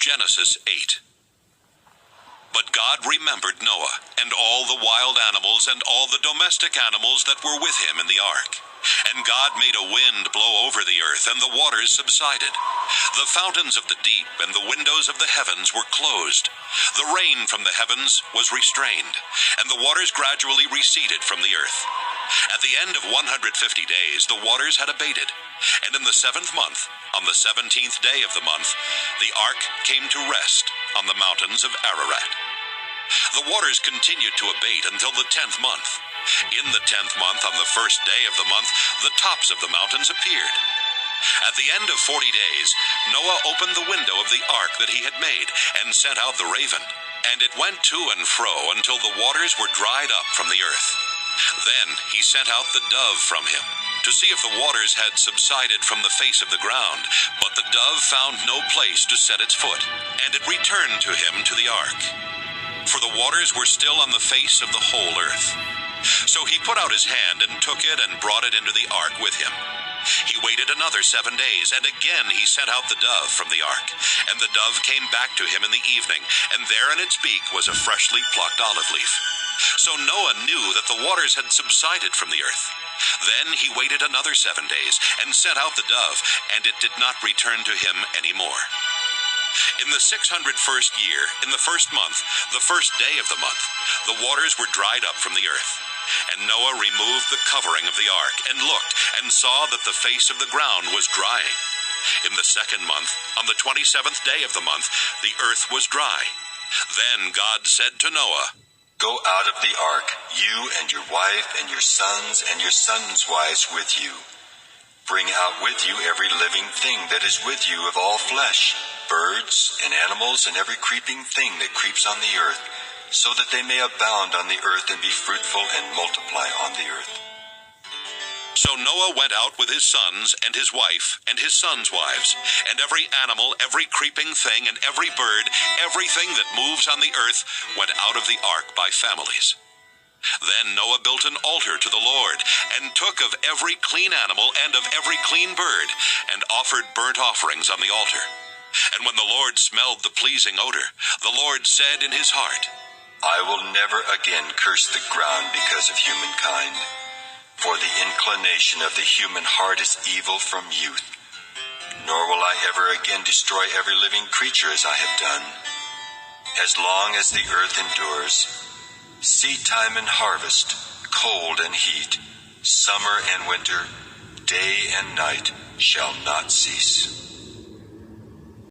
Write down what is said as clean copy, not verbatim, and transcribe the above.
Genesis 8. But God remembered Noah, and all the wild animals and all the domestic animals that were with him in the ark. And God made a wind blow over the earth, and the waters subsided. The fountains of the deep and the windows of the heavens were closed. The rain from the heavens was restrained, and the waters gradually receded from the earth. At the end of 150 days, the waters had abated, and in the 7th month, on the 17th day of the month, the ark came to rest on the mountains of Ararat. The waters continued to abate until the 10th month. In the 10th month, on the first day of the month, the tops of the mountains appeared. At the end of 40 days, Noah opened the window of the ark that he had made and sent out the raven, and it went to and fro until the waters were dried up from the earth. Then he sent out the dove from him to see if the waters had subsided from the face of the ground, but the dove found no place to set its foot, and it returned to him to the ark. For the waters were still on the face of the whole earth. So he put out his hand and took it and brought it into the ark with him. He waited another 7 days, and again he sent out the dove from the ark. And the dove came back to him in the evening, and there in its beak was a freshly plucked olive leaf. So Noah knew that the waters had subsided from the earth. Then he waited another 7 days, and sent out the dove, and it did not return to him any more. In the 601st year, in the 1st month, the first day of the month, the waters were dried up from the earth. And Noah removed the covering of the ark, and looked, and saw that the face of the ground was drying. In the 2nd month, on the 27th day of the month, the earth was dry. Then God said to Noah, "Go out of the ark, you and your wife and your sons and your sons' wives with you. Bring out with you every living thing that is with you of all flesh, birds and animals and every creeping thing that creeps on the earth, so that they may abound on the earth and be fruitful and multiply on the earth." So Noah went out with his sons and his wife and his sons' wives, and every animal, every creeping thing, and every bird, everything that moves on the earth, went out of the ark by families. Then Noah built an altar to the Lord, and took of every clean animal and of every clean bird, and offered burnt offerings on the altar. And when the Lord smelled the pleasing odor, the Lord said in his heart, "I will never again curse the ground because of humankind, for the inclination of the human heart is evil from youth. Nor will I ever again destroy every living creature as I have done. As long as the earth endures, seed time and harvest, cold and heat, summer and winter, day and night shall not cease."